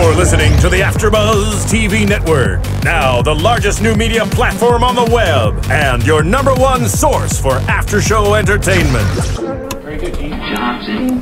You're listening to the AFTERBUZZ TV network. Now, the largest new media platform on the web and your #1 source for after-show entertainment. Very good, Tiona Hobson.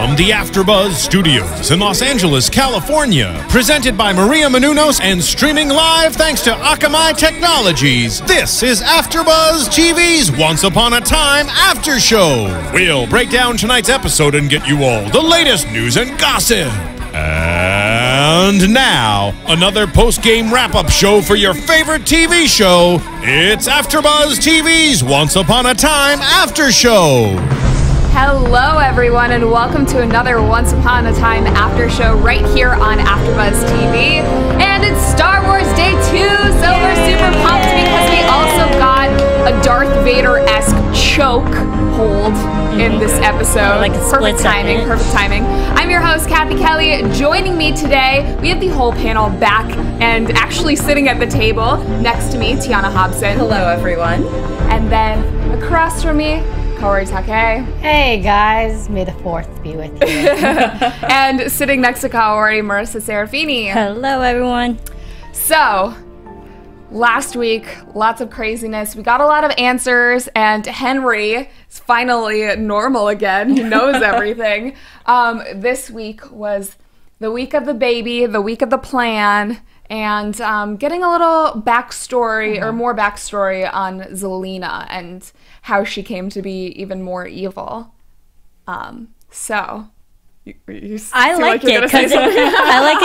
From the AFTERBUZZ Studios in Los Angeles, California, presented by Maria Menounos and streaming live thanks to Akamai Technologies, this is AFTERBUZZ TV's Once Upon a Time After Show. We'll break down tonight's episode and get you all the latest news and gossip. And now, another post-game wrap-up show for your favorite TV show. It's AFTERBUZZ TV's Once Upon a Time After Show. Hello everyone and welcome to another Once Upon a Time After Show right here on AFTERBUZZ TV. And it's Star Wars Day 2, so we're super pumped because we also got a Darth Vader-esque choke hold in this episode. Like perfect timing, perfect timing. I'm your host, Cathy Kelley. Joining me today, we have the whole panel back and actually sitting at the table next to me, Tiona Hobson. Hello everyone. And then across from me, Kaori Takee. Hey guys, may the 4th be with you. And sitting next to Kaori, Marisa Serafini. Hello everyone. So, last week, lots of craziness. We got a lot of answers, and Henry is finally normal again. He knows everything. This week was the week of the baby, the week of the plan, and getting a little backstory, or more backstory on Zelena and how she came to be even more evil. So, I like it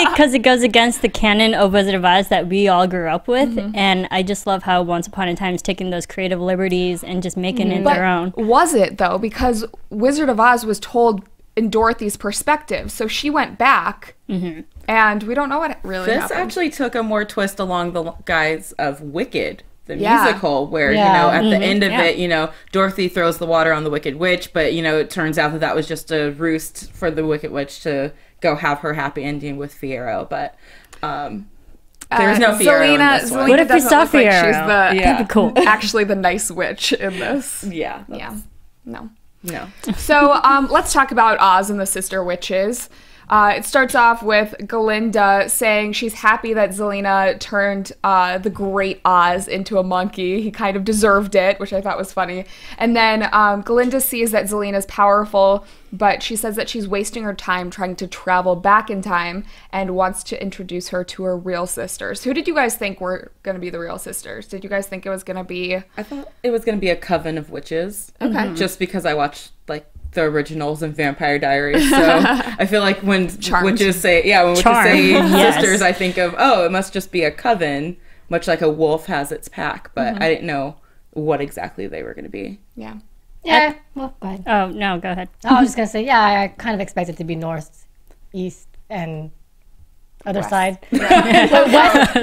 because it goes against the canon of Wizard of Oz that we all grew up with, and I just love how Once Upon a Time is taking those creative liberties and just making it their own. Was it though? Because Wizard of Oz was told in Dorothy's perspective, so she went back, and we don't know what really happened. This actually took a more twist along the guise of Wicked, the musical, where, you know, at the end of it, you know, Dorothy throws the water on the Wicked Witch, but, you know, it turns out that that was just a roost for the Wicked Witch to go have her happy ending with Fiero, but there's no Fiero in this one. What if we saw Fiero? She's That'd be cool. actually the nice witch in this. Yeah. No. So let's talk about Oz and the Sister Witches. It starts off with Glinda saying she's happy that Zelena turned the great Oz into a monkey. He kind of deserved it, which I thought was funny. And then Glinda sees that Zelena's powerful, but she says that she's wasting her time trying to travel back in time and wants to introduce her to her real sisters. Who did you guys think were going to be the real sisters? Did you guys think it was going to be... I thought it was going to be a coven of witches. Okay. Just because I watched, like, the originals and Vampire Diaries, so I feel like when witches say sisters, I think of, oh, it must just be a coven, much like a wolf has its pack, but I didn't know what exactly they were going to be. Well, go ahead. Oh, no, go ahead. I was just going to say, I kind of expected it to be north, east, and other side. But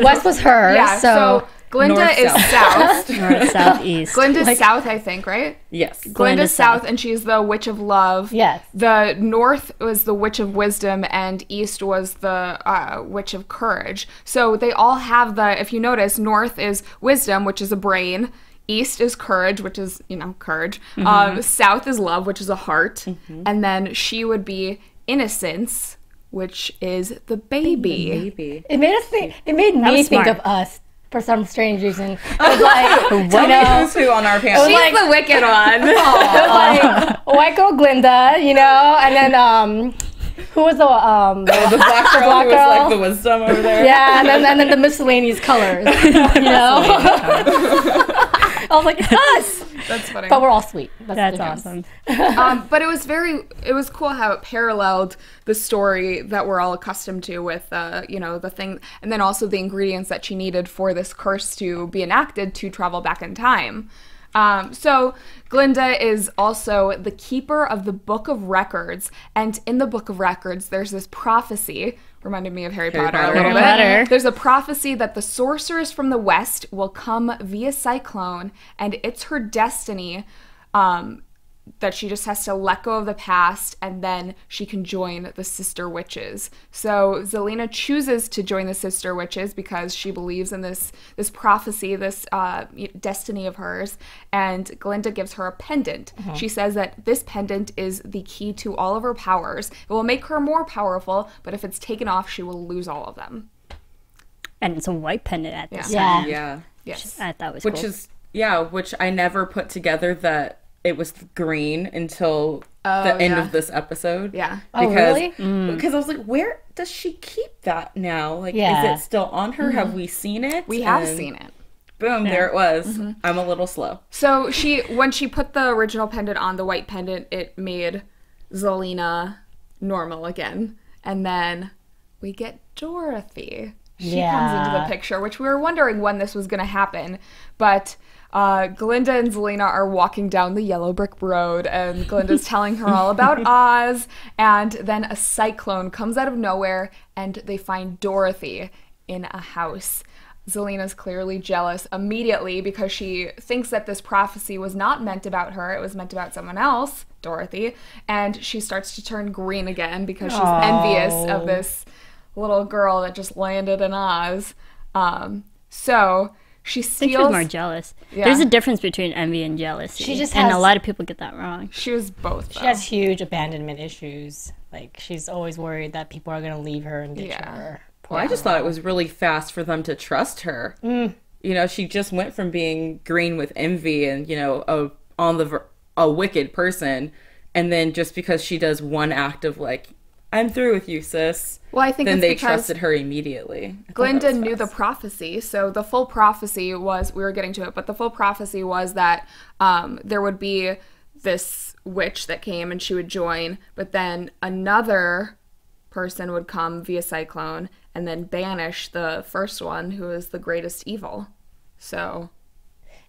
west was her, so Glinda north, is south. North, south, east. Glinda's south, I think, right? Yes. Glinda's south, and she's the Witch of Love. Yes. The north was the Witch of Wisdom, and east was the Witch of Courage. So they all have the, if you notice, north is wisdom, which is a brain. East is courage, which is, you know, courage. South is love, which is a heart. And then she would be innocence, which is the baby. It made us think. It made me think of us for some strange reason. It was like, Tell me who's who on our panel. She's the wicked one. It was like white girl Glinda, you know, and then who was the black girl who was like the wisdom over there. Yeah, and then the miscellaneous colors, you know. I was like, us. That's funny. But we're all sweet. That's awesome. But it was cool how it paralleled the story that we're all accustomed to with, you know, the thing, and then also the ingredients that she needed for this curse to be enacted to travel back in time. So Glinda is also the keeper of the Book of Records, and in the Book of Records, there's this prophecy, reminded me of Harry Potter a little bit. There's a prophecy that the sorceress from the west will come via cyclone, and it's her destiny that she just has to let go of the past, and then she can join the Sister Witches. So Zelena chooses to join the Sister Witches because she believes in this prophecy, this destiny of hers, and Glinda gives her a pendant. She says that this pendant is the key to all of her powers. It will make her more powerful, but if it's taken off, she will lose all of them. And it's a white pendant at this time. Yeah. Yes. I thought was which cool. is which I never put together that it was green until the end of this episode. Yeah. Because, really? Because I was like, where does she keep that now? Like, is it still on her? Have we seen it? We have seen it. Boom, there it was. I'm a little slow. So when she put the original pendant on, the white pendant, it made Zelena normal again. And then we get Dorothy. She comes into the picture, which we were wondering when this was going to happen. But Glinda and Zelena are walking down the yellow brick road, and Glinda's telling her all about Oz. And then a cyclone comes out of nowhere, and they find Dorothy in a house. Zelena's clearly jealous immediately because she thinks that this prophecy was not meant about her. It was meant about someone else, Dorothy. And she starts to turn green again because she's envious of this little girl that just landed in Oz. So she steals... I think she was more jealous. Yeah. There's a difference between envy and jealousy. And a lot of people get that wrong. She was both, though. She has huge abandonment issues. Like, she's always worried that people are going to leave her and ditch her. Well, I just thought it was really fast for them to trust her. You know, she just went from being green with envy and, you know, a wicked person. And then just because she does one act of, like, I'm through with you, sis. Well, I think then it's they because trusted her immediately. Glinda knew the prophecy, so the full prophecy was, we were getting to it, but the full prophecy was that there would be this witch that came and she would join, but then another person would come via cyclone and then banish the first one, who is the greatest evil. So...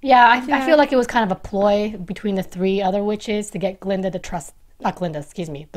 Yeah, I feel like it was kind of a ploy between the three other witches to get Glinda to trust... Not Glinda, excuse me.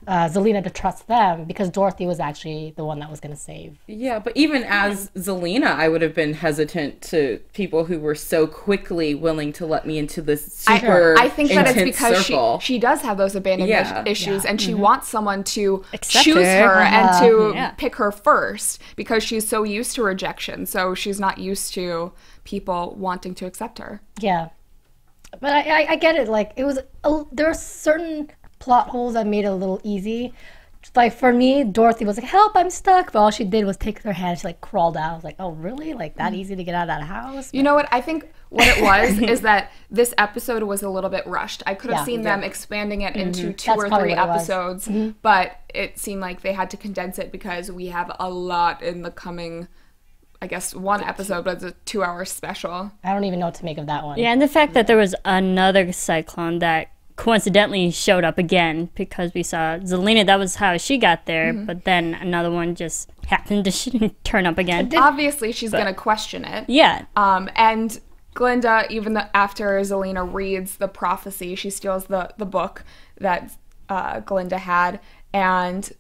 Zelena to trust them because Dorothy was actually the one that was going to save. Yeah, but even as Zelena, I would have been hesitant to people who were so quickly willing to let me into this super I think that it's because circle. she does have those abandonment issues and she wants someone to choose her and to pick her first because she's so used to rejection. So she's not used to people wanting to accept her. Yeah. But I get it. Like, it was... there are certain... plot holes that made it a little easy. Like, for me, Dorothy was like, help, I'm stuck. But all she did was take her hand. She, like, crawled out. I was like, oh, really? Like, that easy to get out of that house? You know what? I think what it was is that this episode was a little bit rushed. I could have seen them expanding it into two or three episodes. But it seemed like they had to condense it because we have a lot in the coming... I guess one episode, but it's a 2-hour special. I don't even know what to make of that one. Yeah, and the fact that there was another cyclone that coincidentally showed up again because we saw Zelena, that was how she got there, but then another one just happened to turn up again. Obviously, she's going to question it. Yeah. And Glinda, even after Zelena reads the prophecy, she steals the book that Glinda had, and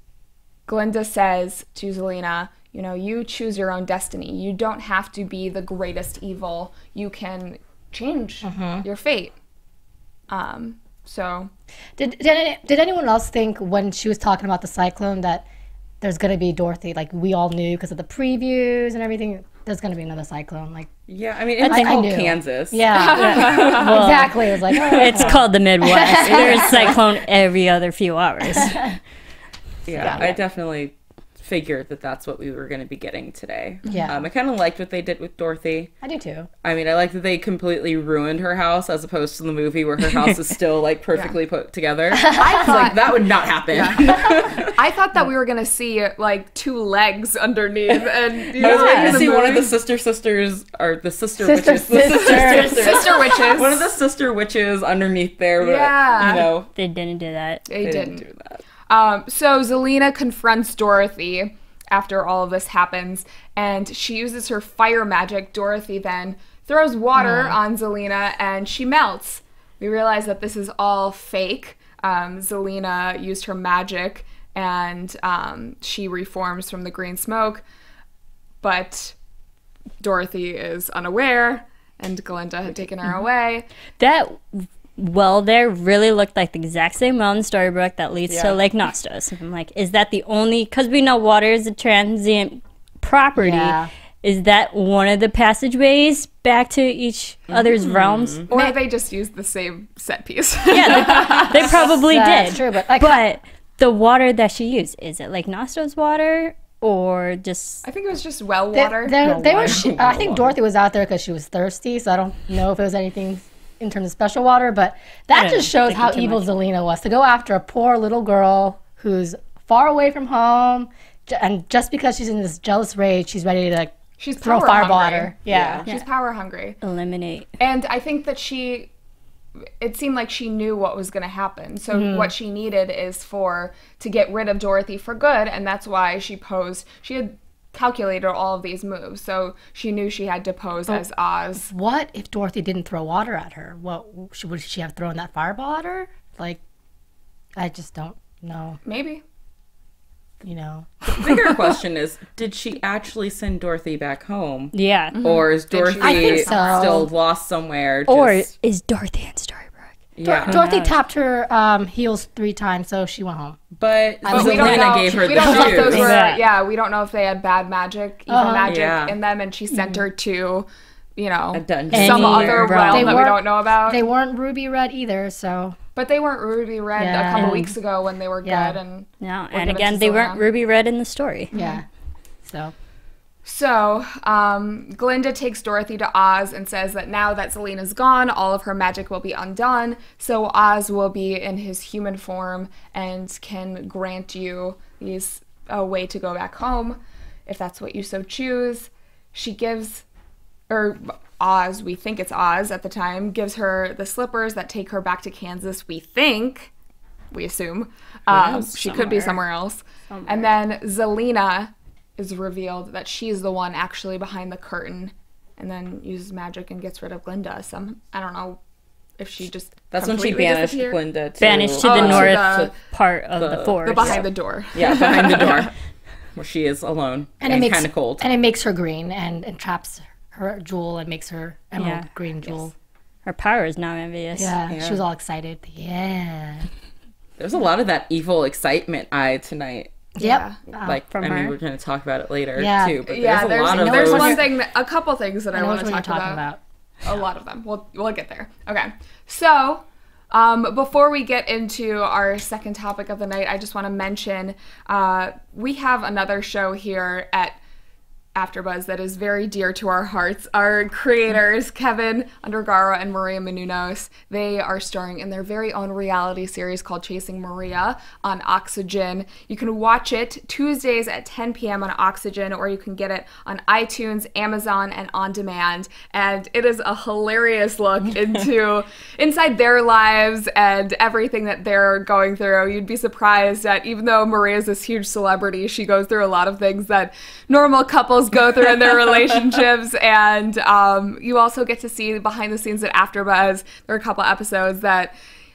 Glinda says to Zelena, you know, you choose your own destiny. You don't have to be the greatest evil. You can change your fate. So, did anyone else think when she was talking about the cyclone that there's gonna be Dorothy? Like, we all knew because of the previews and everything. There's gonna be another cyclone. Like, yeah, I mean, it's called Kansas. Yeah, well, exactly. It was like, it's called the Midwest. There's a cyclone every other few hours. Yeah, I definitely figured that that's what we were going to be getting today. Yeah. I kind of liked what they did with Dorothy. I do too. I mean, I like that they completely ruined her house as opposed to the movie where her house is still like perfectly put together. I thought like that would not happen. I thought that we were going to see like 2 legs underneath, and I was waiting to see one of the sister witches. One of the sister witches underneath there. But, you know, they didn't do that. They didn't do that. So Zelena confronts Dorothy after all of this happens, and she uses her fire magic. Dorothy then throws water on Zelena, and she melts. We realize that this is all fake. Zelena used her magic, and she reforms from the green smoke, but Dorothy is unaware, and Glinda had taken her away. That well there really looked like the exact same well in the storybook that leads to Lake Nostos. I'm like, is that the only, because we know water is a transient property, is that one of the passageways back to each other's realms? Or they just used the same set piece. Yeah, they probably did. That's true, but the water that she used, is it Lake Nostos water? Or just... I think it was just well water. I think Dorothy was out there because she was thirsty, so I don't know if it was anything in terms of special water, but that just shows how evil Zelena was, to go after a poor little girl who's far away from home, and just because she's in this jealous rage, she's ready to throw fireball at her. Yeah. She's power hungry. Eliminate. And I think that it seemed like she knew what was going to happen. So what she needed is to get rid of Dorothy for good, and that's why she had calculated all of these moves. So she knew she had to pose as Oz. What if Dorothy didn't throw water at her? Would she have thrown that fireball at her? Like, I just don't know. Maybe. You know. The bigger question is, did she actually send Dorothy back home? Yeah. Or is Dorothy still lost somewhere? Or is Dorothy in Storybrooke? Yeah. Dorothy tapped her heels 3 times, so she went home. But Zelena gave her the shoes. We don't know if they had bad magic, evil magic in them, and she sent her to, a dungeon. Some other realm that we don't know about. They weren't ruby red either, so... But they weren't ruby red a couple weeks ago when they were good. And again, they weren't ruby red in the story. Yeah. So, Glinda takes Dorothy to Oz and says that now that Zelena's gone, all of her magic will be undone. So Oz will be in his human form and can grant you a way to go back home, if that's what you so choose. She gives, Oz, we think it's Oz at the time, gives her the slippers that take her back to Kansas, we assume. She could be somewhere else. And then Zelena is revealed that she's the one actually behind the curtain, and then uses magic and gets rid of Glinda. I don't know if she just That's when she banished Glinda to the north part of the forest. Behind the door. Yeah, behind the door. Where she is alone and kind of cold. And it makes her green and traps her jewel and makes her emerald green jewel. Yes. Her power is now envious. Yeah, she was all excited. Yeah. There's a lot of that evil excitement tonight. Yep. From her. We're going to talk about it later too. But there's a couple things that I want to talk about. A lot of them. We'll get there. Okay. So, before we get into our second topic of the night, I just want to mention we have another show here at AfterBuzz that is very dear to our hearts. Our creators, Kevin Undergaro and Maria Menounos, they are starring in their very own reality series called Chasing Maria on Oxygen. You can watch it Tuesdays at 10 p.m. on Oxygen, or you can get it on iTunes, Amazon, and On Demand. And it is a hilarious look inside their lives and everything that they're going through. You'd be surprised that even though Maria's this huge celebrity, she goes through a lot of things that normal couples go through in their relationships, and you also get to see behind the scenes at AfterBuzz. There are a couple episodes that,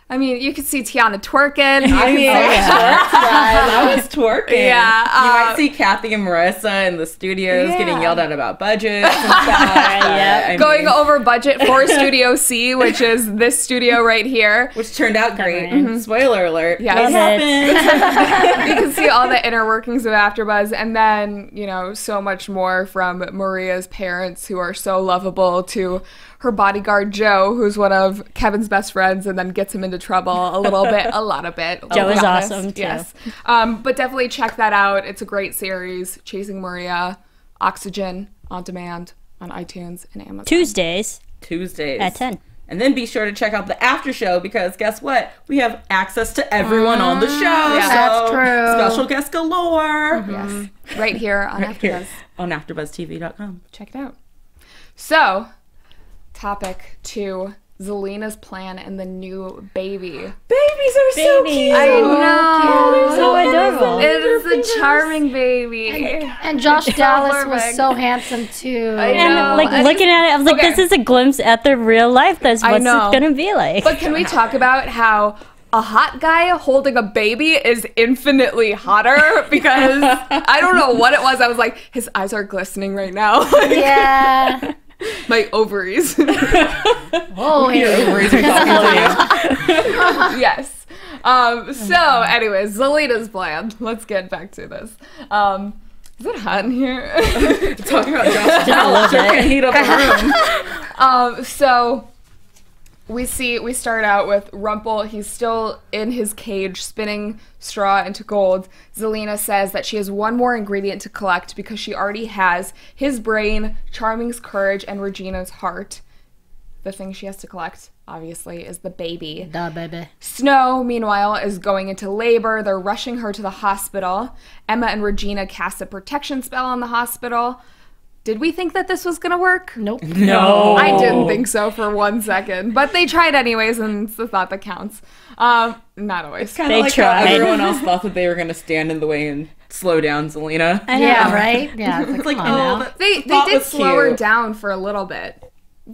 you could see Tiona twerking. I was twerking. Yeah. You might see Cathy and Marisa in the studios getting yelled at about budgets and stuff. Going over budget for Studio C, which is this studio right here. Which turned out great. Mm-hmm. Spoiler alert. Yeah. What happened? You can see all the inner workings of AfterBuzz, and then, so much more from Maria's parents, who are so lovable, to her bodyguard Joe, who's one of Kevin's best friends and then gets him into trouble a lot of it. Joe is awesome too. Yes. But definitely check that out. It's a great series. Chasing Maria, Oxygen, On Demand, on iTunes and Amazon. Tuesdays at 10. And then be sure to check out the after show, because guess what? We have access to everyone on the show. Yeah, that's true. Special guest galore. Yes. Right here on AfterBuzz. On AfterBuzzTV.com. Check it out. So, topic 2, Zelena's plan and the new baby. Babies are so cute. I know. They're so adorable. It is a charming baby. And Josh Dallas was so handsome too. I know. And looking at it, I was like, this is a glimpse at the real life. That's what's it's going to be like. But can we talk about how a hot guy holding a baby is infinitely hotter? Because I don't know what it was. I was like, his eyes are glistening right now. Yeah. My ovaries. Well, Oh, Yes. So, anyways, Zelena's plan. Let's get back to this. Is it hot in here? Talking about Josh can heat up the room. So we start out with Rumple. He's still in his cage, spinning straw into gold. Zelena says that she has one more ingredient to collect because she already has his brain, Charming's courage, and Regina's heart. The thing she has to collect, obviously, is the baby. Duh, baby. Snow, meanwhile, is going into labor. They're rushing her to the hospital. Emma and Regina cast a protection spell on the hospital. Did we think that this was going to work? Nope. No. I didn't think so for 1 second. But they tried anyways, and it's the thought that counts. Not always. It's kind of like how everyone else thought that they were going to stand in the way and slow down Zelena. Yeah, right? Yeah, It's like, oh, They did slow her down for a little bit.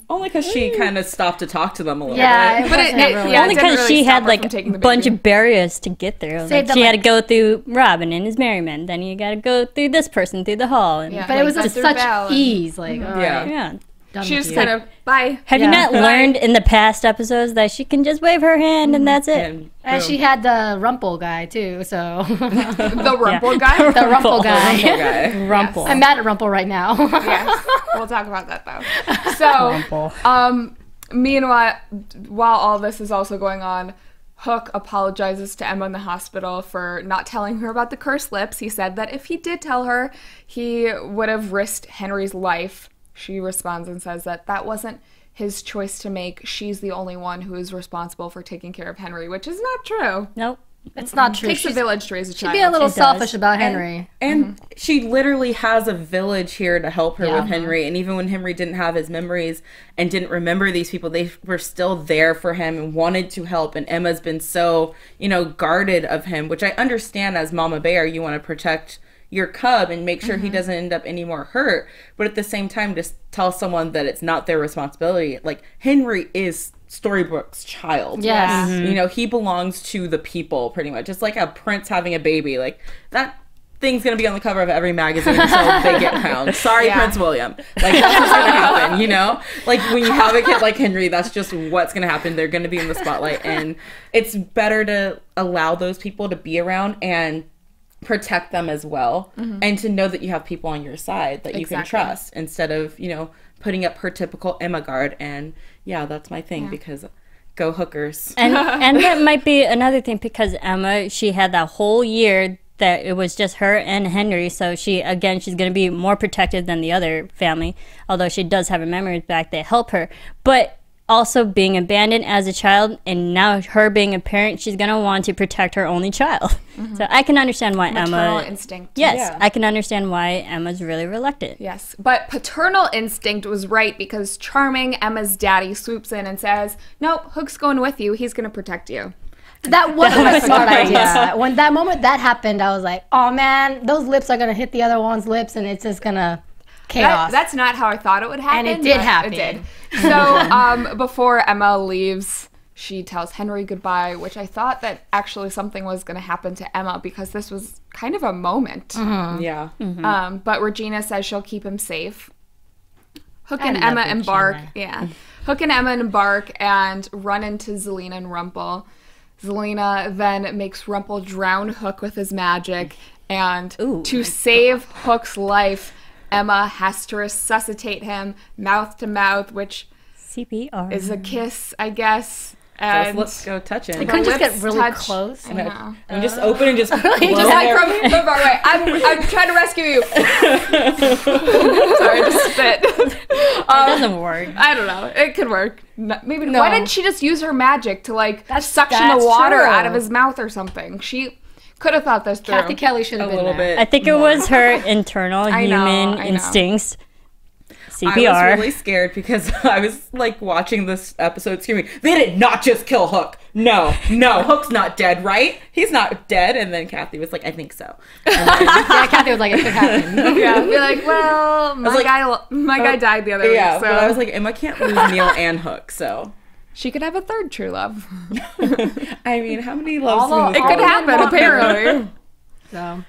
Only because she kind of stopped to talk to them a little Yeah, bit. But only because she had like a bunch of barriers to get through. Like, she had to go through Robin and his merryman. Then you got to go through this person through the hall. And But it was just such ease. Like, Yeah. She just kind of, bye. Have you not learned in the past episodes that she can just wave her hand and that's it? And she had the Rumple guy too, so The Rumple guy? the Rumple guy. Rumple. I'm mad at Rumple right now. Yes. We'll talk about that though. So, meanwhile, while all this is also going on, Hook apologizes to Emma in the hospital for not telling her about the cursed lips. He said that if he did tell her, he would have risked Henry's life. She responds and says that wasn't his choice to make. She's the only one who is responsible for taking care of Henry, which is not true. Nope. It's not true. It takes a village to raise a child. She'd be a little selfish about Henry. And she literally has a village here to help her with Henry. And even when Henry didn't have his memories and didn't remember these people, they were still there for him and wanted to help. And Emma's been so, guarded of him, which I understand as Mama Bear. You want to protect your cub and make sure he doesn't end up any more hurt. But at the same time, just tell someone that it's not their responsibility. Like, Henry is Storybrooke's child. Yes. He belongs to the people, pretty much. It's like a prince having a baby. Like, that thing's gonna be on the cover of every magazine until they get crowned. Sorry, Prince William. Like, that's what's gonna happen, Like, when you have a kid like Henry, that's just what's gonna happen. They're gonna be in the spotlight. And it's better to allow those people to be around and protect them as well, and to know that you have people on your side that you can trust, instead of putting up her typical Emma guard. And that's my thing, because go Hookers. And that might be another thing, because Emma, she had that whole year that it was just her and Henry, so she's going to be more protected than the other family, although she does have her memories back that help her. But also being abandoned as a child, and now her being a parent, she's going to want to protect her only child. So I can understand why Maternal instinct. Yes, I can understand why Emma's really reluctant. Yes, but paternal instinct was right, because Charming, Emma's daddy, swoops in and says, nope, Hook's going with you. He's going to protect you. That wasn't a smart idea. When that moment that happened, I was like, oh man, those lips are going to hit the other one's lips, and it's just going to chaos. That's not how I thought it would happen. And it did happen. It did. So before Emma leaves, she tells Henry goodbye, which I thought that actually something was going to happen to Emma, because this was kind of a moment. Yeah. But Regina says she'll keep him safe. Hook and Emma embark. Yeah. Hook and Emma embark and run into Zelena and Rumple. Zelena then makes Rumple drown Hook with his magic, and to save Hook's life, Emma has to resuscitate him mouth to mouth, which CPR is a kiss, I guess. And let's go touch him. They couldn't just get really close. And just open and just blow just like from far away. I'm trying to rescue you. Sorry, I just spit. It doesn't work. I don't know. It could work. Maybe. No. Why didn't she just use her magic to suction the water out of his mouth or something? She could have thought this through. Cathy Kelley should have been little there. bit. I think it was her internal human instincts. CPR. I was really scared because I was watching this episode screaming, they did not just kill Hook. No, Hook's not dead, right? He's not dead. And then Cathy was like, I think so. And then, Cathy was like, it could happen. Yeah, be like, well, my guy died the other week. So. But I was like, Emma can't lose Neil and Hook, so. She could have a third true love. I mean, how many loves? It could happen, apparently.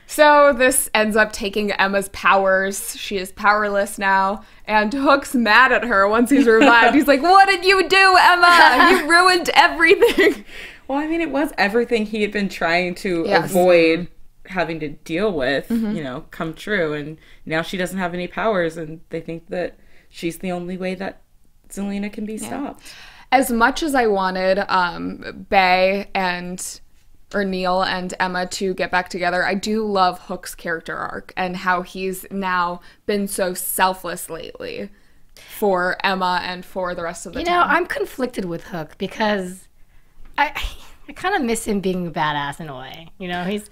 So this ends up taking Emma's powers. She is powerless now, and Hook's mad at her once he's revived. He's like, "What did you do, Emma? You ruined everything." Well, I mean, it was everything he had been trying to avoid having to deal with, you know, come true. And now she doesn't have any powers, and they think that she's the only way that Zelena can be stopped. As much as I wanted Bay or Neil and Emma to get back together, I do love Hook's character arc and how he's now been so selfless lately for Emma and for the rest of the You town. know, I'm conflicted with Hook because I kind of miss him being a badass in a way. You know, he's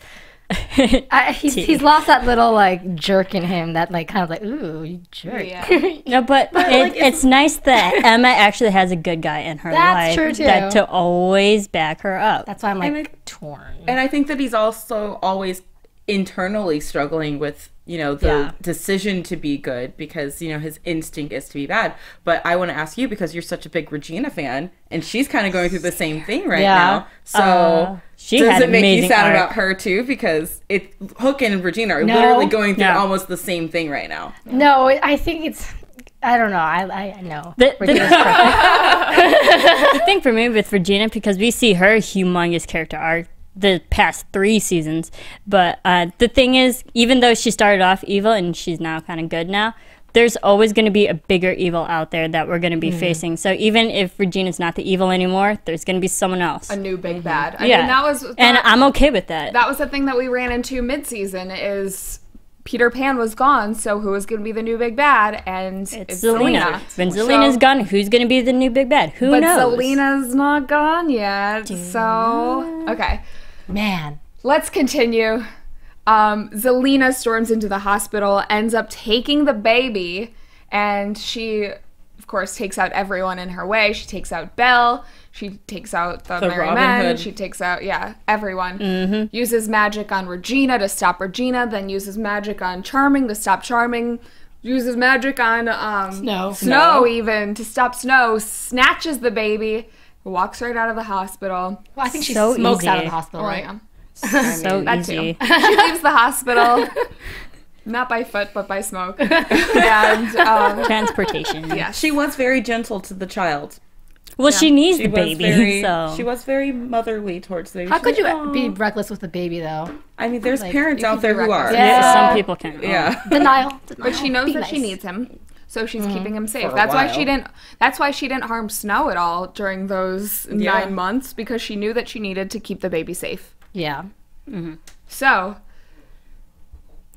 lost that little like jerk in him that like kind of like, ooh, you jerk. Yeah. No, but it's nice that Emma actually has a good guy in her life. That's true too. That to always back her up. That's why I'm like torn. And I think that he's also always internally struggling with, you know, the decision to be good because, you know, his instinct is to be bad. But I want to ask you, because you're such a big Regina fan, and she's kind of going through the same thing right now. So does it make you sad about her too? Because Hook and Regina are literally going through almost the same thing right now. No, I think it's... I don't know. I know. The thing for me with Regina, because we see her humongous character arc the past 3 seasons, but the thing is, even though she started off evil and she's now kind of good now, there's always going to be a bigger evil out there that we're going to be facing. So even if Regina's not the evil anymore, there's going to be someone else. A new big bad. I mean, and I'm okay with that. That was the thing that we ran into mid-season is Peter Pan was gone, so who is going to be the new big bad? And it's Zelena. When Zelena's gone, who's going to be the new big bad? Who knows? But Zelena's not gone yet, so... Okay. Man. Let's continue. Zelena storms into the hospital, ends up taking the baby, and she, of course, takes out everyone in her way. She takes out Belle. She takes out the Merry Men. She takes out, everyone. Uses magic on Regina to stop Regina, then uses magic on Charming to stop Charming. Uses magic on Snow even to stop Snow. Snatches the baby. Walks right out of the hospital. Well, I think she smokes out of the hospital, right? Yeah. So easy. She leaves the hospital, not by foot, but by smoke. And transportation. Yeah, she was very gentle to the child. Well, she needs the baby, so... She was very motherly towards the baby. How could you be reckless with the baby, though? I mean, there's parents out there who are. Yeah, some people can. Yeah. Denial. But she knows that she needs him. So she's keeping him safe. That's why she didn't harm Snow at all during those 9 months, because she knew that she needed to keep the baby safe. Yeah. So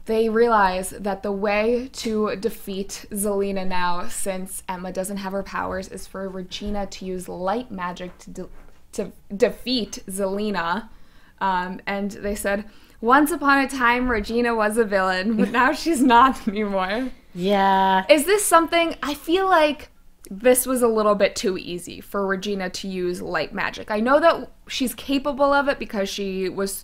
they realize that the way to defeat Zelena now, since Emma doesn't have her powers, is for Regina to use light magic to defeat Zelena. And they said, once upon a time, Regina was a villain, but now she's not anymore. Yeah. Is this something... I feel like this was a little bit too easy for Regina to use light magic. I know that she's capable of it because she was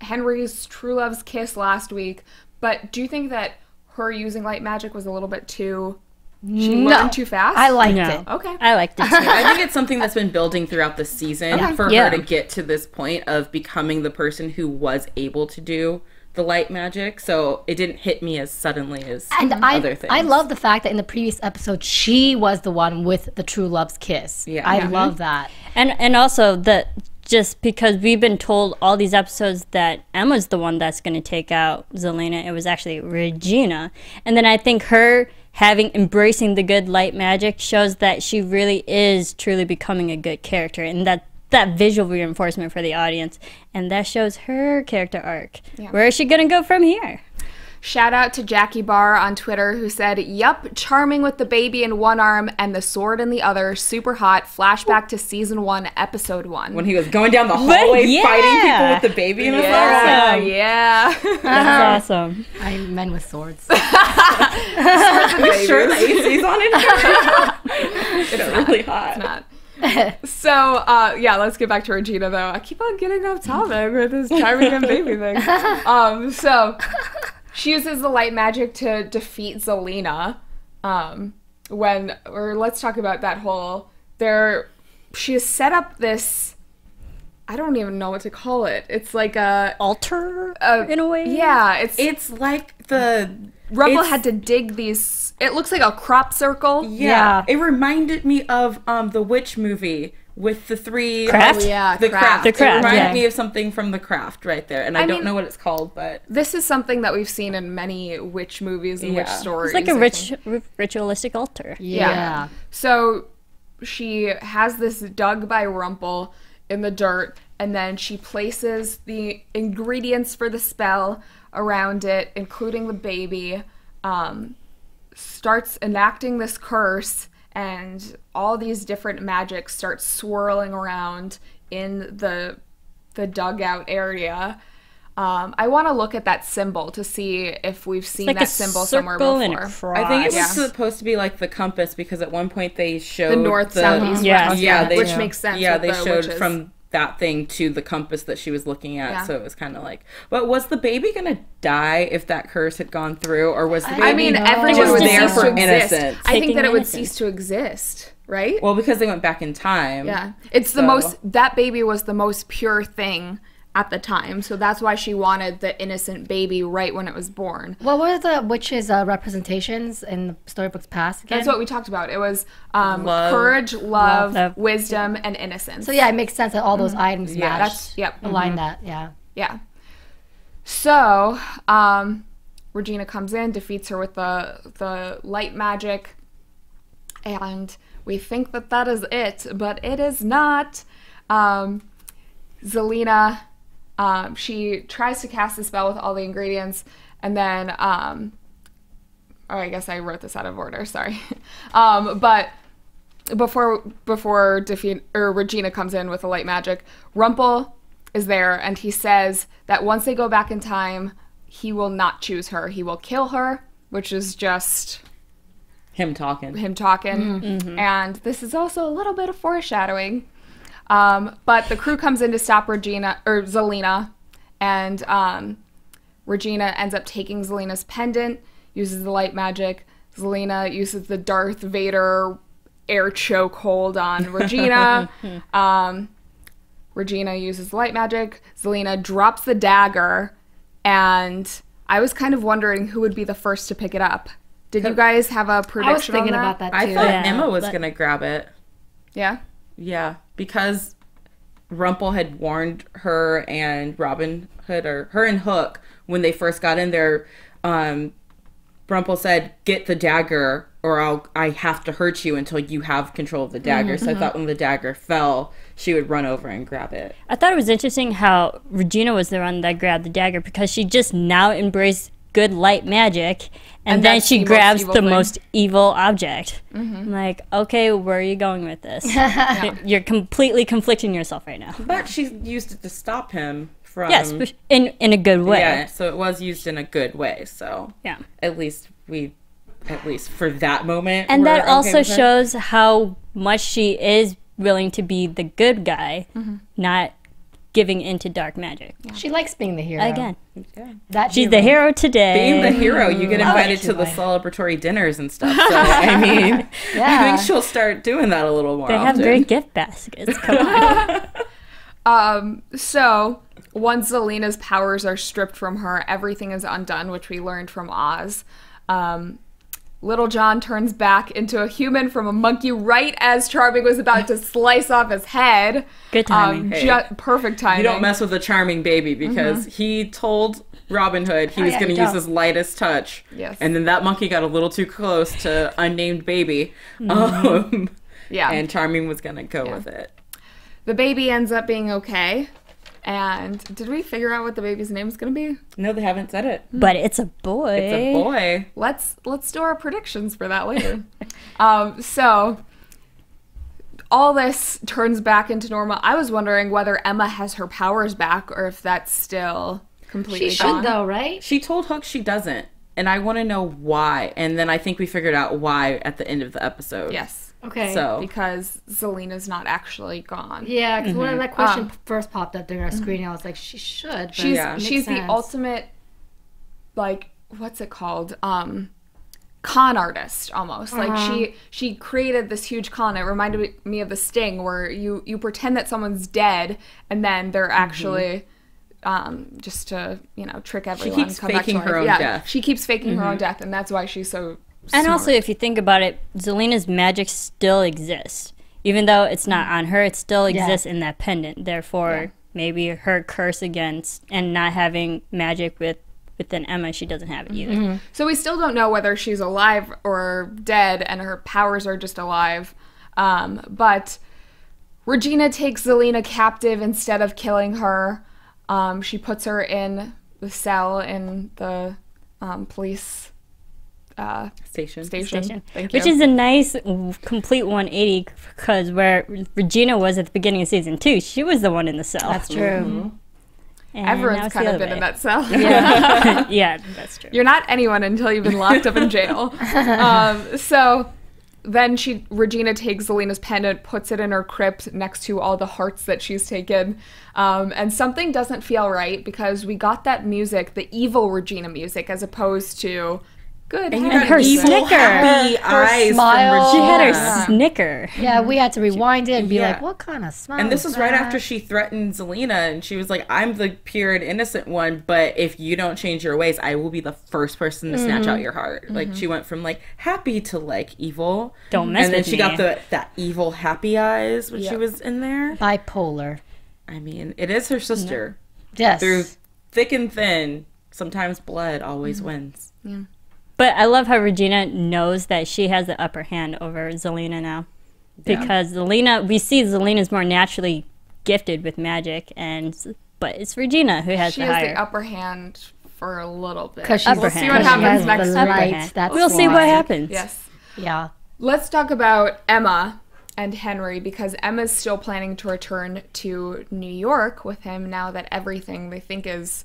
Henry's true love's kiss last week, but do you think that her using light magic was a little bit too... She learned too fast? I liked it. Okay. I liked it too. I think it's something that's been building throughout the season for her to get to this point of becoming the person who was able to do the light magic, so it didn't hit me as suddenly as other things. I love the fact that in the previous episode she was the one with the true love's kiss. Yeah. I love that. And also that just because we've been told all these episodes that Emma's the one that's going to take out Zelena, it was actually Regina. And then I think her embracing the good light magic shows that she really is truly becoming a good character, and that visual reinforcement for the audience, and that shows her character arc. Yeah. Where is she gonna go from here? Shout out to Jackie Barr on Twitter, who said, "Yup, charming with the baby in one arm and the sword in the other, super hot, flashback to season 1, episode 1. When he was going down the hallway fighting people with the baby in his arms. Yeah. That's awesome. Men with swords. Are you sure the AC's on it? It's really hot. It's not. So, let's get back to Regina, though. I keep on getting off topic with this charming and baby thing. So, she uses the light magic to defeat Zelena. Let's talk about that whole... She has set up this I don't even know what to call it. It's like a altar in a way. Yeah, it's like the Rumple had to dig these. It looks like a crop circle. Yeah. It reminded me of the Witch movie with the three Craft. Oh, yeah, the Craft. The Craft. It reminded me of something from the Craft right there, and I don't mean, know what it's called, but this is something that we've seen in many witch movies and witch stories. It's like a ritualistic altar. Yeah. So she has this dug by Rumple in the dirt, and then she places the ingredients for the spell around it, including the baby, starts enacting this curse, and all these different magics start swirling around in the dugout area. I want to look at that symbol to see if we've seen that symbol somewhere before. And a cross. I think it was supposed to be like the compass, because at one point they showed the north, south, east, west, which makes sense. Yeah, they showed from that thing to the compass that she was looking at, so it was kind of like. But was the baby gonna die if that curse had gone through, or was the baby? I mean, everyone would there cease for to exist. innocence? I think that it would cease to exist, right? Well, because they went back in time. Yeah, it's the most. That baby was the most pure thing at the time, so that's why she wanted the innocent baby right when it was born. What were the witches' representations in the storybooks past again? That's what we talked about. It was courage, love, wisdom, and innocence. So yeah, it makes sense that all those items match. Yep. Align that, Yeah. So, Regina comes in, defeats her with the light magic, and we think that is it, but it is not. Zelena, she tries to cast the spell with all the ingredients, and then, I guess I wrote this out of order, sorry. But before Regina comes in with the light magic, Rumple is there, and he says that once they go back in time, he will not choose her. He will kill her, which is just him talking. Mm-hmm. And this is also a little bit of foreshadowing. But the crew comes in to stop Zelena, and Regina ends up taking Zelena's pendant, uses the light magic. Zelena uses the Darth Vader air chokehold on Regina. Regina uses light magic. Zelena drops the dagger, and I was kind of wondering who would be the first to pick it up. Did you guys have a prediction? I was thinking about that too. I thought Emma was gonna grab it. Yeah? Yeah, because Rumple had warned her and Robin Hood, or her and Hook, when they first got in there. Rumple said, "Get the dagger, or I have to hurt you until you have control of the dagger." So I thought when the dagger fell, she would run over and grab it. I thought it was interesting how Regina was the one that grabbed the dagger, because she just now embraced good light magic, and then she grabs the most evil object. I'm like, okay, where are you going with this? You're completely conflicting yourself right now. But she used it to stop him from... Yes, in a good way. Yeah, so it was used in a good way, so... Yeah. At least for that moment... And that also shows how much she is willing to be the good guy, not giving into dark magic. Yeah. She likes being the hero. Again. Yeah. She's the hero today. Being the hero, you get invited to the celebratory dinners and stuff. So, I mean, I think she'll start doing that a little more often. They have great gift baskets. Come on. So, once Zelena's powers are stripped from her, everything is undone, which we learned from Oz. Little John turns back into a human from a monkey right as Charming was about to slice off his head. Good timing. Perfect timing. You don't mess with a charming baby, because he told Robin Hood he was going to use his lightest touch. Yes. And then that monkey got a little too close to unnamed baby. And Charming was going to go with it. The baby ends up being okay. And did we figure out what the baby's name is going to be? No, they haven't said it. But it's a boy. It's a boy. Let's do our predictions for that later. So all this turns back into normal. I was wondering whether Emma has her powers back, or if that's still completely She gone. should though, right? She told Hook she doesn't. And I want to know why. And then I think we figured out why at the end of the episode. Yes. Okay. So because Zelena's not actually gone. Yeah, because when that question first popped up during our screening, I was like, she should. But She's the ultimate, like, what's it called? con artist almost. Like she created this huge con. It reminded me of The Sting, where you pretend that someone's dead and then they're actually just to trick everyone. She keeps faking her own death. She keeps faking her own death, and that's why she's so And smart. also, if you think about it, Zelena's magic still exists. Even though it's not on her, it still exists in that pendant. Therefore, maybe her curse against and not having magic within Emma, she doesn't have it either. So we still don't know whether she's alive or dead, and her powers are just alive. But Regina takes Zelena captive instead of killing her. She puts her in the cell in the police Station. Thank you. Which is a nice, complete 180, because where Regina was at the beginning of season 2, she was the one in the cell. That's true. And now Everyone's it's kind the of other been in way. that cell. Yeah, that's true. You're not anyone until you've been locked up in jail. So then Regina takes Zelena's pendant, puts it in her crypt next to all the hearts that she's taken. And something doesn't feel right, because we got that music, the evil Regina music, as opposed to good. And you And got her evil, snicker. happy Her eyes smile. from She had Regina. her snicker. Yeah, we had to rewind it and be Yeah. like, what kind of smile? And this is was right that? after she threatened Zelena, and she was like, I'm the pure and innocent one, but if you don't change your ways, I will be the first person to snatch out your heart. Like, she went from, like, happy to, like, evil. Don't mess And then with she me. got that evil happy eyes when she was in there. Bipolar. I mean, it is her sister. Yes. Through thick and thin, sometimes blood always wins. But I love how Regina knows that she has the upper hand over Zelena now. Because we see Zelena's more naturally gifted with magic, but it's Regina who has She the has higher. the upper hand for a little bit. Because she's We'll see hand. what she happens has next the week. lights, that's We'll see what why. happens. Yes. Yeah. Let's talk about Emma and Henry, because Emma's still planning to return to New York with him now that everything they think is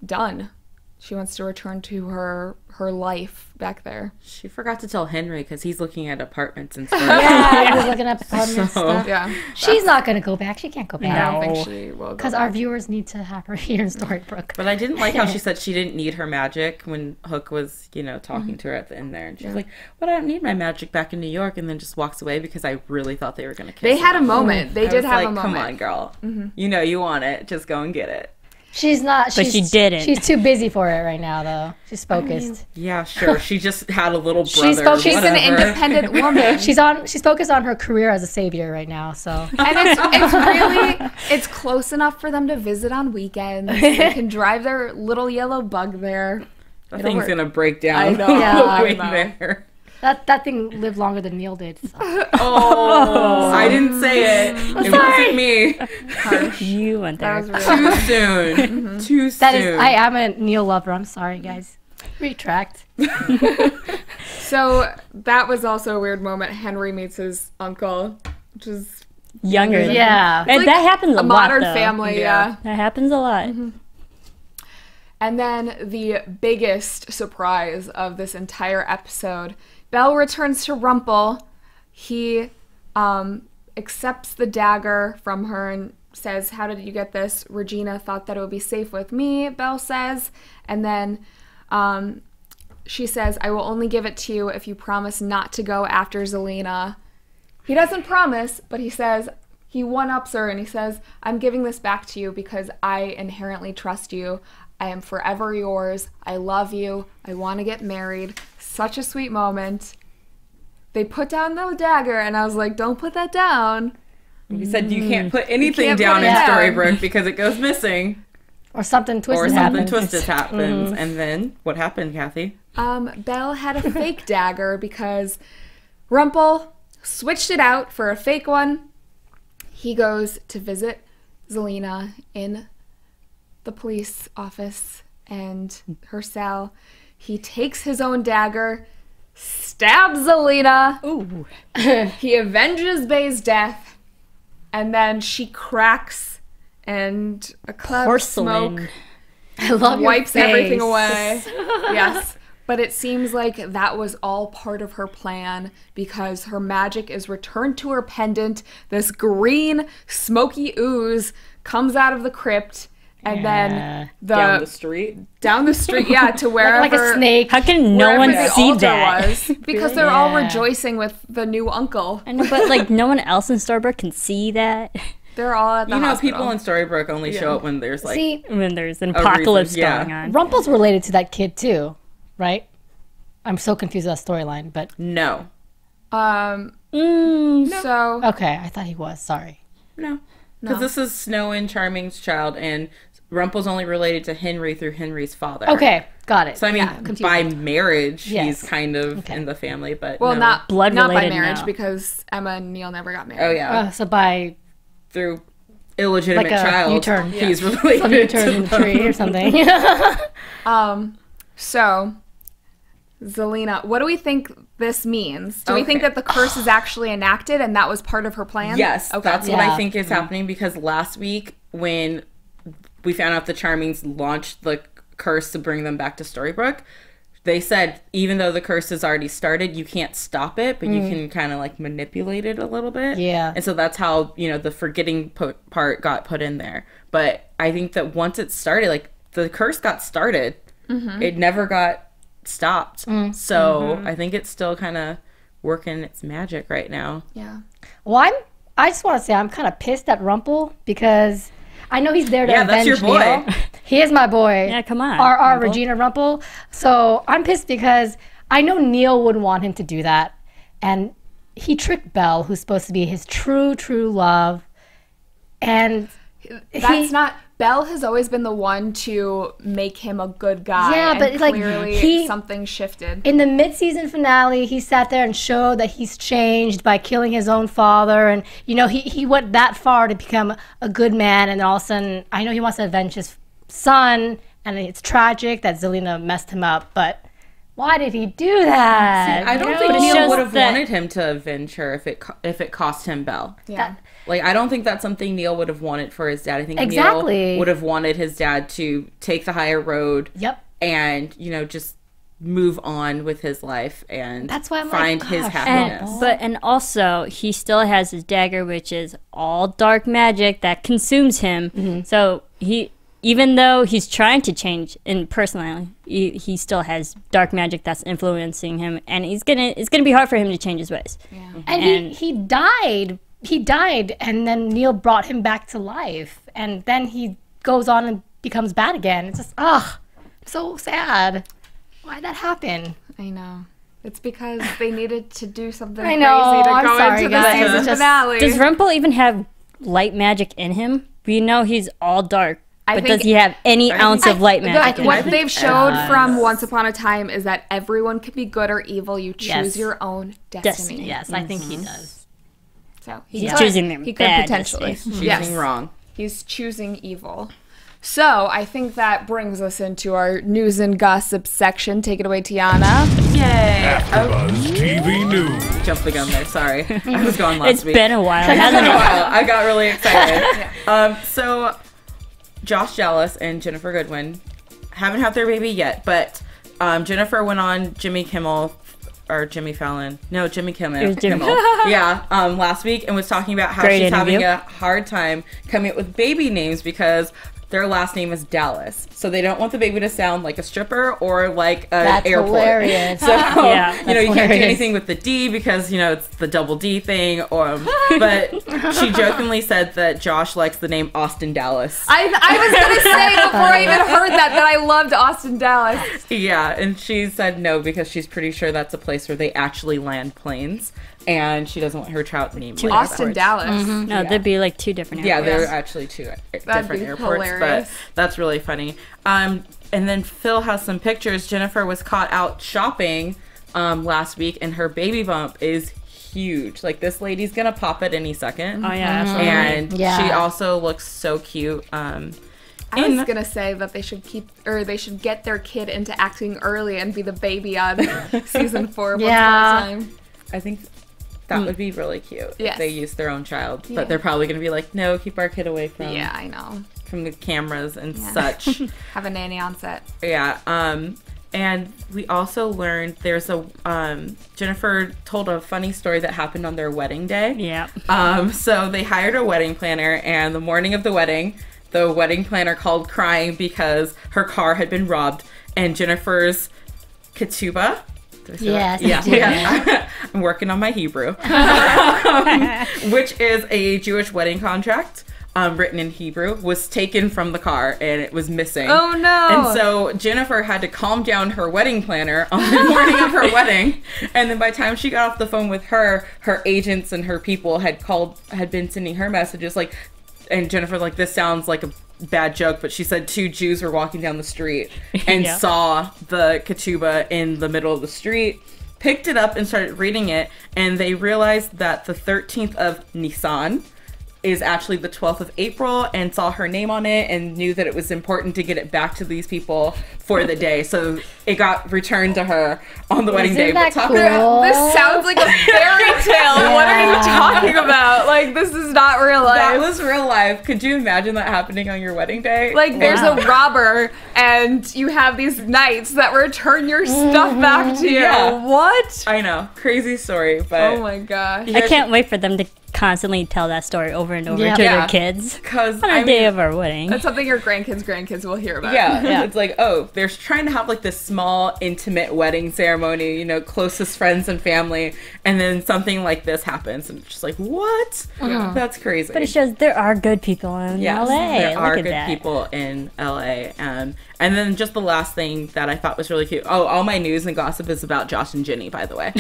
done. She wants to return to her life back there. She forgot to tell Henry because he's looking at apartments and stuff. Yeah, I was looking up apartment stuff. Yeah. She's not going to go back. She can't go I back. don't think she will go Because our back. viewers need to have her here in Storybrooke. But I didn't like how she said she didn't need her magic when Hook was, talking to her at the end there. And she was like, well, I don't need my magic back in New York, and then just walks away because I really thought they were going to kiss. They had a moment. They I did was have like, a moment. come on, girl. You know you want it. Just go and get it. She's not. But She's, she didn't. She's too busy for it right now, though. She's focused. Yeah, sure. She just had a little brother. focused- She's an whatever. independent woman. She's focused on her career as a savior right now. So And it's close enough for them to visit on weekends. They can drive their little yellow bug there. That It'll thing's work. gonna break down. I know. Yeah, on the I way know. there. that thing lived longer than Neil did. So. Oh, I didn't say it. It wasn't me. You went there. That was really Too soon. Too soon. That is. I am a Neil lover. I'm sorry, guys. Retract. So that was also a weird moment. Henry meets his uncle, which is Younger. Yeah. And like that happens a lot, modern though. family. Yeah. That happens a lot. And then the biggest surprise of this entire episode, Belle returns to Rumple. He accepts the dagger from her and says, how did you get this? Regina thought that it would be safe with me, Belle says. And then she says, I will only give it to you if you promise not to go after Zelena. He doesn't promise, but he says, he one-ups her and he says, I'm giving this back to you because I inherently trust you. I am forever yours. I love you. I want to get married. Such a sweet moment. They put down the dagger, and I was like, don't put that down. You said you can't put anything can't down put it in down. Storybrooke because it goes missing. Or something twisted Or something happens. twisted happens. And then what happened, Kathy? Belle had a fake dagger because Rumple switched it out for a fake one. He goes to visit Zelena in the police office and her cell. He takes his own dagger, stabs Zelena. Ooh. He avenges Bay's death, and then she cracks, and a cloud Porcelain. of smoke I love your wipes everything face. away. Yes. But it seems like that was all part of her plan because her magic is returned to her pendant. This green, smoky ooze comes out of the crypt, and then down the street, yeah, to wherever, like a snake. How can no one see that? Was, because they're all rejoicing with the new uncle. I know, but like no one else in Storybrooke can see that. They're all at the hospital. People in Storybrooke only show up when there's like when there's an apocalypse going on. Rumple's related to that kid too, right? I'm so confused with that storyline, but no. So okay, I thought he was. Sorry. No. Because this is Snow and Charming's child, and Rumple's only related to Henry through Henry's father. Okay, got it. So I mean, by marriage, he's kind of in the family, but not blood not related, by marriage because Emma and Neil never got married. Oh yeah. So by through illegitimate like a child, U-turn. He's related Some U-turn in the tree or something. So Zelena, what do we think this means? Do we think that the curse is actually enacted and that was part of her plan? Yes, that's what I think is happening, because last week when we found out the Charmings launched the curse to bring them back to Storybrooke, they said even though the curse has already started, you can't stop it, but you can kind of like manipulate it a little bit. Yeah. And so that's how, the forgetting part got put in there. But I think that once it started, like the curse got started, it never got stopped. So I think it's still kind of working its magic right now. Yeah. Well, I just want to say I'm kind of pissed at Rumple because I know he's there to avenge that's your boy. Neil. He is my boy. Yeah, come on. Our Regina Rumple. So I'm pissed because I know Neil wouldn't want him to do that. And he tricked Belle, who's supposed to be his true love. And that's not... Belle has always been the one to make him a good guy. Yeah, but and like clearly something shifted. In the mid-season finale, he sat there and showed that he's changed by killing his own father, and he went that far to become a good man. And then all of a sudden, I know he wants to avenge his son, and it's tragic that Zelena messed him up. But why did he do that? See, I don't think Neil would have wanted him to avenge her if it cost him Belle. Yeah. I don't think that's something Neil would have wanted for his dad. I think Neil would have wanted his dad to take the higher road. Yep. And, just move on with his life and that's why I'm find his happiness. And also, he still has his dagger, which is all dark magic that consumes him. So even though he's trying to change personally, he still has dark magic that's influencing him, and it's gonna be hard for him to change his ways. Yeah. And he died. He died, and then Neil brought him back to life, and then he goes on and becomes bad again. It's just, so sad. Why'd that happen? I know. It's because they needed to do something I know. crazy to I'm go sorry, into guys. the season finale. Does Rumple even have light magic in him? We know he's all dark. But does he have any ounce of light magic? What they've showed from Once Upon a Time is that everyone can be good or evil. You choose your own destiny. Yes, I think he does. So he's choosing them. He could potentially. Choosing wrong. He's choosing evil. So I think that brings us into our news and gossip section. Take it away, Tiana. Yay! AfterBuzz TV News. Jumped the gun there. Sorry, I was gone last week. It's been a while, hasn't it? I got really excited. So Josh Jealous and Jennifer Goodwin haven't had their baby yet, but Jennifer went on Jimmy Kimmel. Or Jimmy Fallon. No, Jimmy Kimmel. It was Jimmy. Yeah, last week, and was talking about how she's having a hard time coming up with baby names because their last name is Dallas. So they don't want the baby to sound like a stripper or like an airport. Hilarious. So, you can't do anything with the D because, it's the double D thing. But she jokingly said that Josh likes the name Austin Dallas. I was going to say before I even heard that I loved Austin Dallas. Yeah, and she said no because she's pretty sure that's a place where they actually land planes. And she doesn't want her child named like Austin Dallas. Mm-hmm. No, there'd be like 2 different airports. Yeah, they're actually 2 different airports, but that's really funny. And then Phil has some pictures. Jennifer was caught out shopping last week, and her baby bump is huge. Like, this lady's gonna pop at any second. Oh yeah, and she also looks so cute. I was gonna say that they should get their kid into acting early and be the baby on season 4 of Once Upon a Time. I think that would be really cute if they use their own child. Yeah. But they're probably going to be like, no, keep our kid away from I know. From the cameras and such. Have a nanny on set. Yeah. And we also learned there's Jennifer told a funny story that happened on their wedding day. Yeah. So they hired a wedding planner, and the morning of the wedding, the wedding planner called crying because her car had been robbed, and Jennifer's ketubah. Yes. Yeah. I'm working on my Hebrew. Which is a Jewish wedding contract. Written in Hebrew, was taken from the car and it was missing. Oh no! And so Jennifer had to calm down her wedding planner on the morning of her wedding. And then by the time she got off the phone with her agents and her people had been sending her messages like, and Jennifer like, this sounds like a bad joke, but she said 2 Jews were walking down the street and saw the ketubah in the middle of the street, picked it up and started reading it, and they realized that the 13th of Nisan is actually the 12th of April, and saw her name on it and knew that it was important to get it back to these people for the day. So it got returned to her on the wedding day. That cool? This sounds like a fairy tale. What are you talking about? Like, this is not real life. That was real life. Could you imagine that happening on your wedding day? Like, there's a robber, and you have these knights that return your stuff back to you. Yeah. What? I know. Crazy story, but... Oh my gosh. I can't wait for them to constantly tell that story over and over to their kids on the day of our wedding. That's something your grandkids will hear about. Yeah. It's like, oh, they're trying to have like this small, intimate wedding ceremony, you know, closest friends and family, and then something like this happens, and it's just like, what? That's crazy. But it shows there are good people in LA. There are Look at good that. people in LA. And then just the last thing that I thought was really cute. Oh, all my news and gossip is about Josh and Ginny, by the way.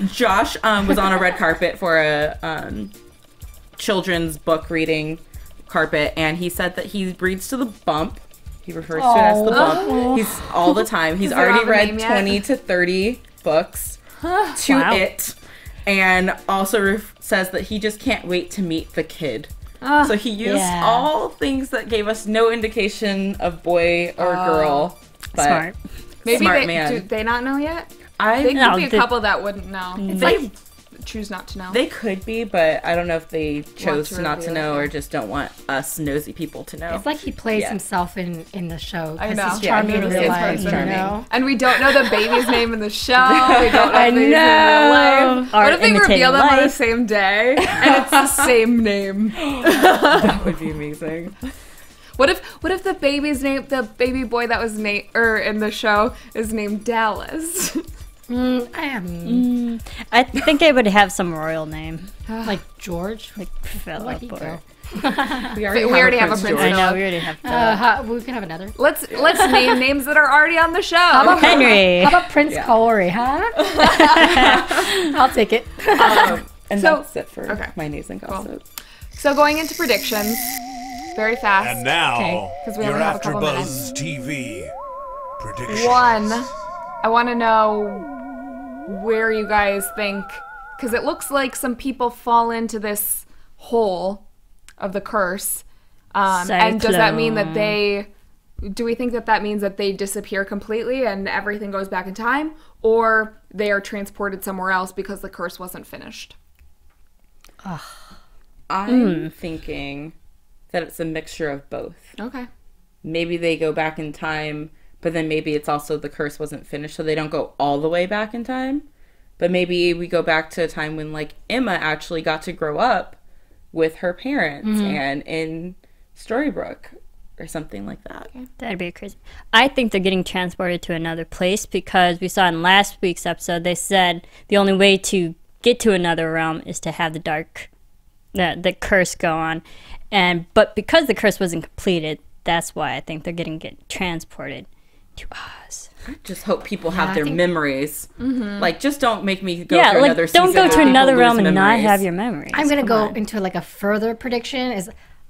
Josh was on a red carpet for a children's book reading carpet, and he said that he reads to the bump. He refers to it as the bump. He's all the time. He's already read 20 to 30 books to it, and also says that he just can't wait to meet the kid. So he used all things that gave us no indication of boy or girl. But smart. Maybe smart man. Do they not know yet? They could be a couple that wouldn't know. If they choose not to know. They could be, but I don't know if they chose not to know or just don't want us nosy people to know. It's like he plays himself in the show. I know. He's charming in real life, you know? And we don't know the baby's name in the show. We don't know the baby's name in real life. What if they reveal them on the same day and it's the same name? That would be amazing. What if the baby's name, the baby boy that was in the show is named Dallas? I think I would have some royal name. Like George? Like Philip or... We already have a Prince. I know, we already have Philip. We can have another. Let's name names that are already on the show. How about Henry? How about Prince Kaori, huh? I'll take it. And that's it for my news and gossip. Cool. So going into predictions, very fast. And now, because we your only have a couple minutes. AFTERBUZZ TV predictions. One, I want to know where you guys think, because it looks like some people fall into this hole of the curse. And does that mean that do we think that means that they disappear completely and everything goes back in time, or they are transported somewhere else because the curse wasn't finished? I'm thinking that it's a mixture of both. Okay. Maybe they go back in time, but then maybe it's also the curse wasn't finished, so they don't go all the way back in time. But maybe we go back to a time when, like, Emma actually got to grow up with her parents and in Storybrooke or something like that. That'd be crazy. I think they're getting transported to another place because we saw in last week's episode, they said the only way to get to another realm is to have the curse go on. But because the curse wasn't completed, that's why I think they're getting transported to Oz. I just hope people have their memories. Like, just don't make me go through another season. Don't go to another realm and not have your memories. I'm going to go into like a further prediction.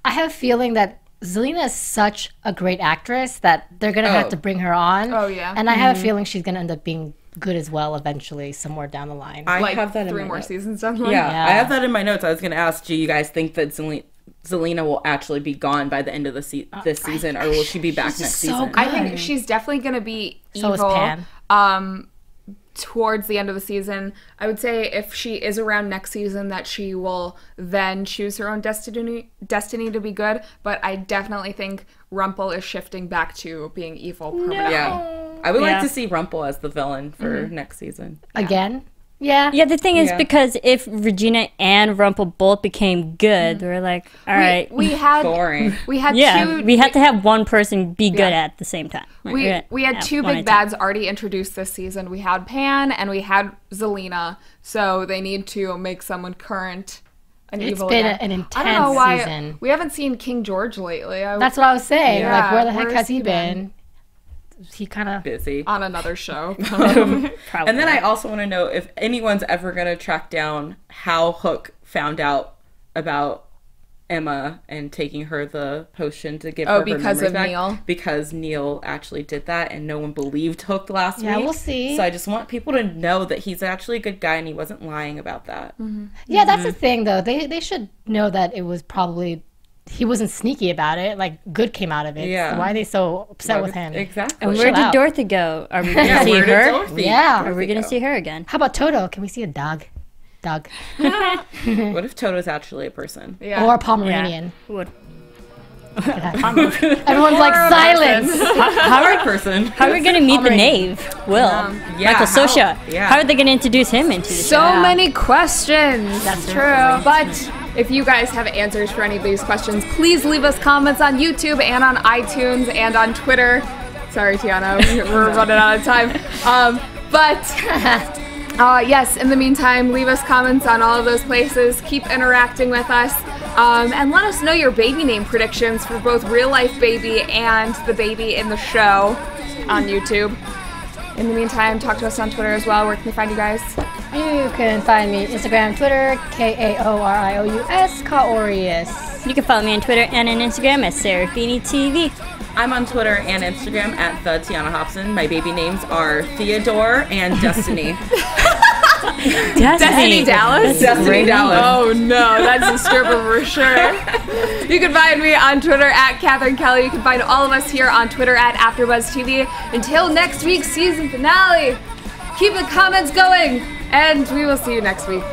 I have a feeling that Zelena is such a great actress that they're going to have to bring her on. Oh, yeah. And I have a feeling she's going to end up being good as well eventually somewhere down the line. I have that in 3 my more notes. seasons down the line. Yeah, I have that in my notes. I was going to ask, do you guys think that Zelena will actually be gone by the end of this season, or will she be back next season? I think she's definitely going to be evil. So is Pam. Towards the end of the season. I would say if she is around next season that she will then choose her own destiny to be good, but I definitely think Rumple is shifting back to being evil permanently. Yeah. I would like to see Rumple as the villain for next season. Again? Yeah. Yeah, the thing is, because if Regina and Rumple both became good, we're like, all right. We had boring. We had we had to have one person be good at the same time. We had two big bads already introduced this season. We had Pan and we had Zelena, so they need to make someone current. It's been an intense I don't know why season. We haven't seen King George lately. That's what I was saying. Like, where the heck has he been? He kind of busy on another show. And then I also want to know if anyone's ever going to track down how Hook found out about Emma and taking her the potion to give her because her of back. Neil. Because Neil actually did that and no one believed Hook last week. Yeah, we'll see. So I just want people to know that he's actually a good guy and he wasn't lying about that. Yeah, that's the thing though. They should know that it was probably, he wasn't sneaky about it. Like, good came out of it. Yeah. So why are they so upset with him? Exactly. And where did Dorothy go? Are we going to see her? Yeah. Are we going to see her again? How about Toto? Can we see a dog? Dog. What if Toto's actually a person? Or a Pomeranian? Who would? Everyone's like, silence. How are we going to meet the knave? Will. Michael Sosha. How are they going to introduce him into the show? So many questions. That's true. But if you guys have answers for any of these questions, please leave us comments on YouTube and on iTunes and on Twitter. Sorry, Tiona, we're running out of time. Yes, in the meantime, leave us comments on all of those places. Keep interacting with us. And let us know your baby name predictions for both real life baby and the baby in the show on YouTube. In the meantime, talk to us on Twitter as well. Where can we find you guys? You can find me Instagram, Twitter, Kaorious, Kaorious. You can follow me on Twitter and on Instagram at Serafini TV. I'm on Twitter and Instagram at the Tiona Hobson. My baby names are Theodore and Destiny. Destiny Dallas? Destiny Dallas. Oh no, that's a stripper for sure. You can find me on Twitter at Cathy Kelley. You can find all of us here on Twitter at AFTERBUZZ TV. Until next week's season finale, keep the comments going, and we will see you next week.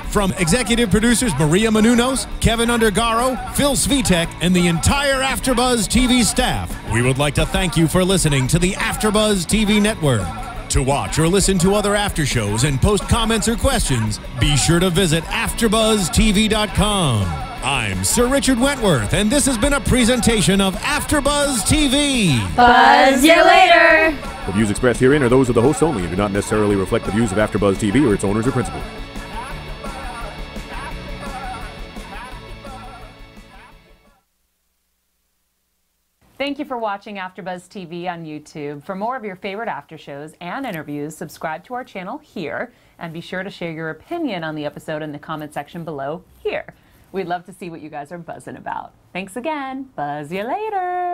From executive producers Maria Menounos, Kevin Undergaro, Phil Svitek, and the entire AfterBuzz TV staff, we would like to thank you for listening to the AfterBuzz TV network. To watch or listen to other after shows and post comments or questions, be sure to visit AfterBuzzTV.com. I'm Sir Richard Wentworth, and this has been a presentation of AfterBuzz TV. Buzz you later! The views expressed herein are those of the hosts only and do not necessarily reflect the views of AfterBuzz TV or its owners or principals. Thank you for watching AfterBuzz TV on YouTube. For more of your favorite after shows and interviews, subscribe to our channel here, and be sure to share your opinion on the episode in the comment section below here. We'd love to see what you guys are buzzing about. Thanks again. Buzz you later.